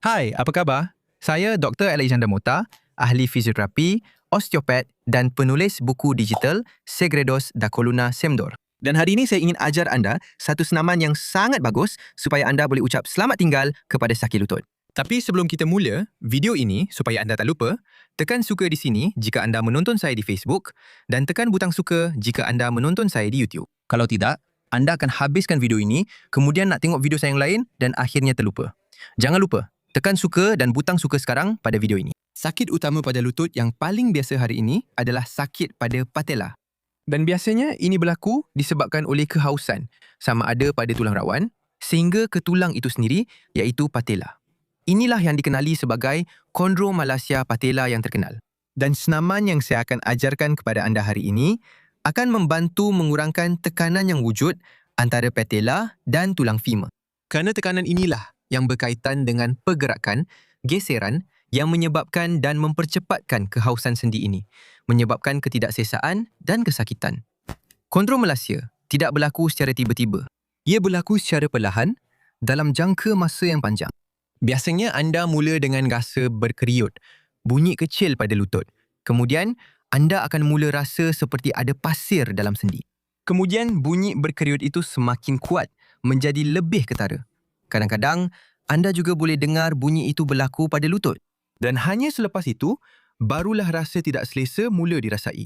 Hai, apa khabar? Saya Dr. Alexander Mota, ahli fizioterapi, osteopat dan penulis buku digital Segredos da Coluna Semdor. Dan hari ini saya ingin ajar anda satu senaman yang sangat bagus supaya anda boleh ucap selamat tinggal kepada sakit lutut. Tapi sebelum kita mula video ini, supaya anda tak lupa, tekan suka di sini jika anda menonton saya di Facebook dan tekan butang suka jika anda menonton saya di YouTube. Kalau tidak, anda akan habiskan video ini, kemudian nak tengok video saya yang lain dan akhirnya terlupa. Jangan lupa, tekan suka dan butang suka sekarang pada video ini. Sakit utama pada lutut yang paling biasa hari ini adalah sakit pada patella. Dan biasanya ini berlaku disebabkan oleh kehausan, sama ada pada tulang rawan, sehingga ke tulang itu sendiri, iaitu patella. Inilah yang dikenali sebagai chondromalacia patella yang terkenal. Dan senaman yang saya akan ajarkan kepada anda hari ini akan membantu mengurangkan tekanan yang wujud antara patella dan tulang femur. Kerana tekanan inilah yang berkaitan dengan pergerakan, geseran yang menyebabkan dan mempercepatkan kehausan sendi ini, menyebabkan ketidaksesaan dan kesakitan. Chondromalacia tidak berlaku secara tiba-tiba. Ia berlaku secara perlahan dalam jangka masa yang panjang. Biasanya anda mula dengan rasa berkeriut, bunyi kecil pada lutut. Kemudian, anda akan mula rasa seperti ada pasir dalam sendi. Kemudian, bunyi berkeriut itu semakin kuat, menjadi lebih ketara. Kadang-kadang, anda juga boleh dengar bunyi itu berlaku pada lutut. Dan hanya selepas itu, barulah rasa tidak selesa mula dirasai.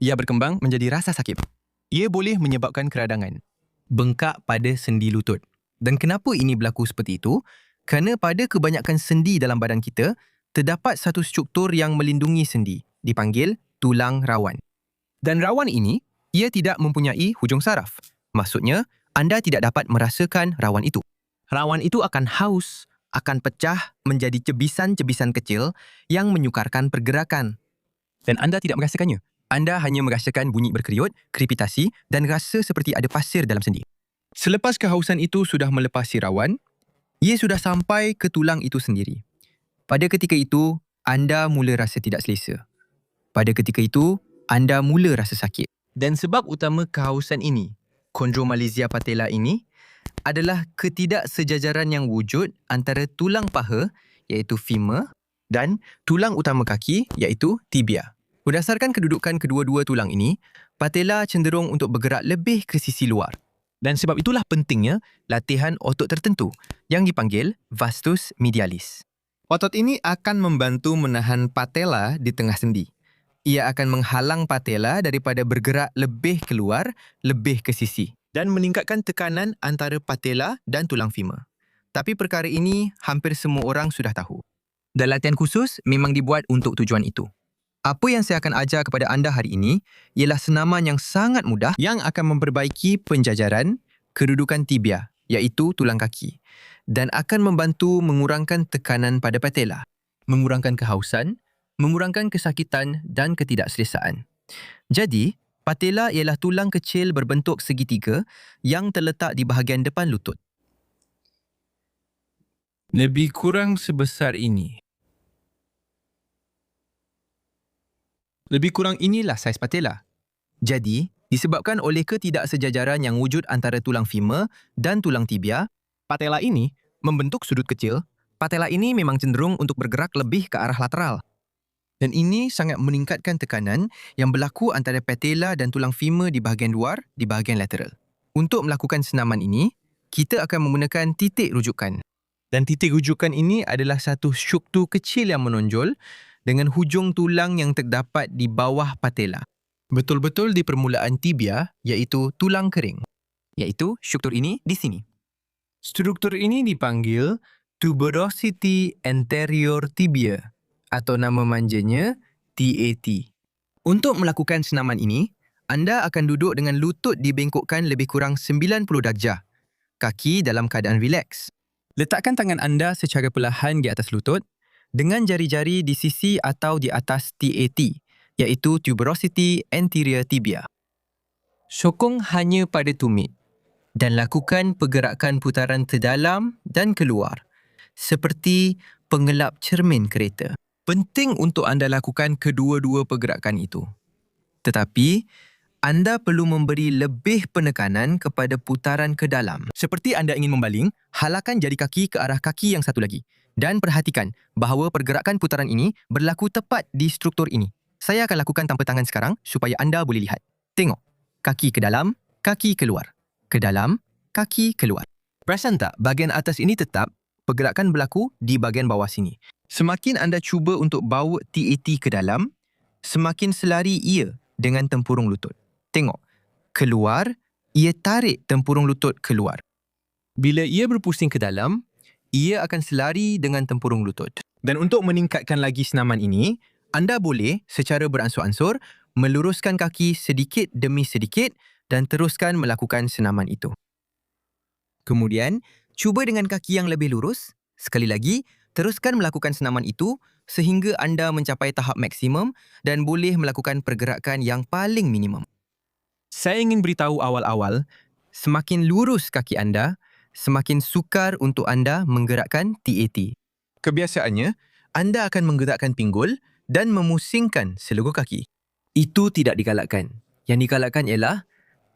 Ia berkembang menjadi rasa sakit. Ia boleh menyebabkan keradangan, bengkak pada sendi lutut. Dan kenapa ini berlaku seperti itu? Kerana pada kebanyakan sendi dalam badan kita, terdapat satu struktur yang melindungi sendi, dipanggil tulang rawan. Dan rawan ini, ia tidak mempunyai hujung saraf. Maksudnya, anda tidak dapat merasakan rawan itu. Rawan itu akan haus, akan pecah menjadi cebisan-cebisan kecil yang menyukarkan pergerakan. Dan anda tidak merasakannya. Anda hanya merasakan bunyi berkeriut, krepitasi dan rasa seperti ada pasir dalam sendi. Selepas kehausan itu sudah melepasi rawan, ia sudah sampai ke tulang itu sendiri. Pada ketika itu, anda mula rasa tidak selesa. Pada ketika itu, anda mula rasa sakit. Dan sebab utama kehausan ini, chondromalacia patella ini, adalah ketidaksejajaran yang wujud antara tulang paha, iaitu femur, dan tulang utama kaki, iaitu tibia. Berdasarkan kedudukan kedua-dua tulang ini, patella cenderung untuk bergerak lebih ke sisi luar. Dan sebab itulah pentingnya latihan otot tertentu yang dipanggil vastus medialis. Otot ini akan membantu menahan patella di tengah sendi. Ia akan menghalang patella daripada bergerak lebih keluar, lebih ke sisi dan meningkatkan tekanan antara patella dan tulang femur. Tapi perkara ini hampir semua orang sudah tahu. Dan latihan khusus memang dibuat untuk tujuan itu. Apa yang saya akan ajar kepada anda hari ini ialah senaman yang sangat mudah yang akan memperbaiki penjajaran kedudukan tibia, iaitu tulang kaki, dan akan membantu mengurangkan tekanan pada patella, mengurangkan kehausan, mengurangkan kesakitan dan ketidakselesaan. Jadi, patella ialah tulang kecil berbentuk segitiga yang terletak di bahagian depan lutut. Lebih kurang sebesar ini. Lebih kurang inilah saiz patella. Jadi, disebabkan oleh ketidaksejajaran yang wujud antara tulang femur dan tulang tibia, patella ini membentuk sudut kecil. Patella ini memang cenderung untuk bergerak lebih ke arah lateral. Dan ini sangat meningkatkan tekanan yang berlaku antara patella dan tulang femur di bahagian luar, di bahagian lateral. Untuk melakukan senaman ini, kita akan menggunakan titik rujukan. Dan titik rujukan ini adalah satu struktur kecil yang menonjol dengan hujung tulang yang terdapat di bawah patella. Betul-betul di permulaan tibia, iaitu tulang kering. Iaitu struktur ini di sini. Struktur ini dipanggil tuberosity anterior tibia atau nama manjanya TAT. Untuk melakukan senaman ini, anda akan duduk dengan lutut dibengkokkan lebih kurang 90 darjah. Kaki dalam keadaan rileks. Letakkan tangan anda secara perlahan di atas lutut dengan jari-jari di sisi atau di atas TAT, iaitu tuberosity anterior tibia. Sokong hanya pada tumit dan lakukan pergerakan putaran terdalam dan keluar, seperti pengelap cermin kereta. Penting untuk anda lakukan kedua-dua pergerakan itu. Tetapi, anda perlu memberi lebih penekanan kepada putaran ke dalam. Seperti anda ingin membaling, halakan jari kaki ke arah kaki yang satu lagi. Dan perhatikan bahawa pergerakan putaran ini berlaku tepat di struktur ini. Saya akan lakukan tanpa tangan sekarang supaya anda boleh lihat. Tengok. Kaki ke dalam, kaki keluar. Ke dalam, kaki keluar. Perasan tak bahagian atas ini tetap, pergerakan berlaku di bahagian bawah sini. Semakin anda cuba untuk bawa TAT ke dalam, semakin selari ia dengan tempurung lutut. Tengok. Keluar, ia tarik tempurung lutut keluar. Bila ia berpusing ke dalam, ia akan selari dengan tempurung lutut. Dan untuk meningkatkan lagi senaman ini, anda boleh secara beransur-ansur meluruskan kaki sedikit demi sedikit dan teruskan melakukan senaman itu. Kemudian, cuba dengan kaki yang lebih lurus. Sekali lagi, teruskan melakukan senaman itu sehingga anda mencapai tahap maksimum dan boleh melakukan pergerakan yang paling minimum. Saya ingin beritahu awal-awal, semakin lurus kaki anda, semakin sukar untuk anda menggerakkan TAT. Kebiasaannya, anda akan menggerakkan pinggul dan memusingkan seluruh kaki. Itu tidak digalakkan. Yang digalakkan ialah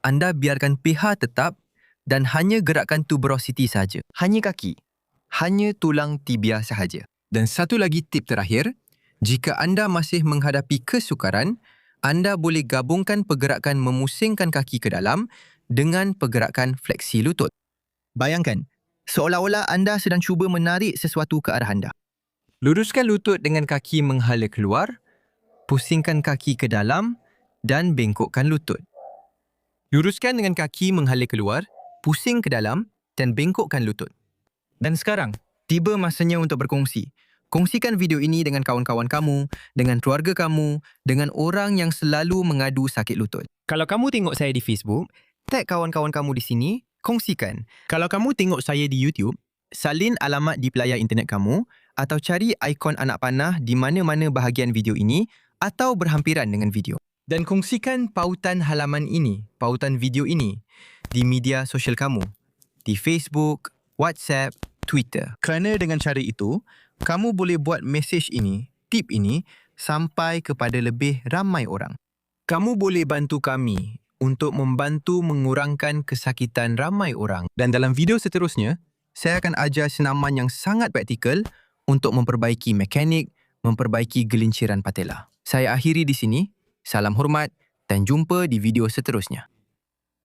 anda biarkan pH tetap dan hanya gerakkan tuberosity sahaja. Hanya kaki. Hanya tulang tibia sahaja. Dan satu lagi tip terakhir, jika anda masih menghadapi kesukaran, anda boleh gabungkan pergerakan memusingkan kaki ke dalam dengan pergerakan fleksi lutut. Bayangkan, seolah-olah anda sedang cuba menarik sesuatu ke arah anda. Luruskan lutut dengan kaki menghala keluar, pusingkan kaki ke dalam dan bengkokkan lutut. Luruskan dengan kaki menghala keluar, pusing ke dalam dan bengkokkan lutut. Dan sekarang, tiba masanya untuk berkongsi. Kongsikan video ini dengan kawan-kawan kamu, dengan keluarga kamu, dengan orang yang selalu mengadu sakit lutut. Kalau kamu tengok saya di Facebook, tag kawan-kawan kamu di sini, kongsikan. Kalau kamu tengok saya di YouTube, salin alamat di pelayar internet kamu atau cari ikon anak panah di mana-mana bahagian video ini atau berhampiran dengan video. Dan kongsikan pautan halaman ini, pautan video ini di media sosial kamu, di Facebook, WhatsApp, Twitter. Kerana dengan cara itu, kamu boleh buat mesej ini, tip ini sampai kepada lebih ramai orang. Kamu boleh bantu kami untuk membantu mengurangkan kesakitan ramai orang. Dan dalam video seterusnya, saya akan ajar senaman yang sangat praktikal untuk memperbaiki mekanik, memperbaiki gelinciran patella. Saya akhiri di sini. Salam hormat dan jumpa di video seterusnya.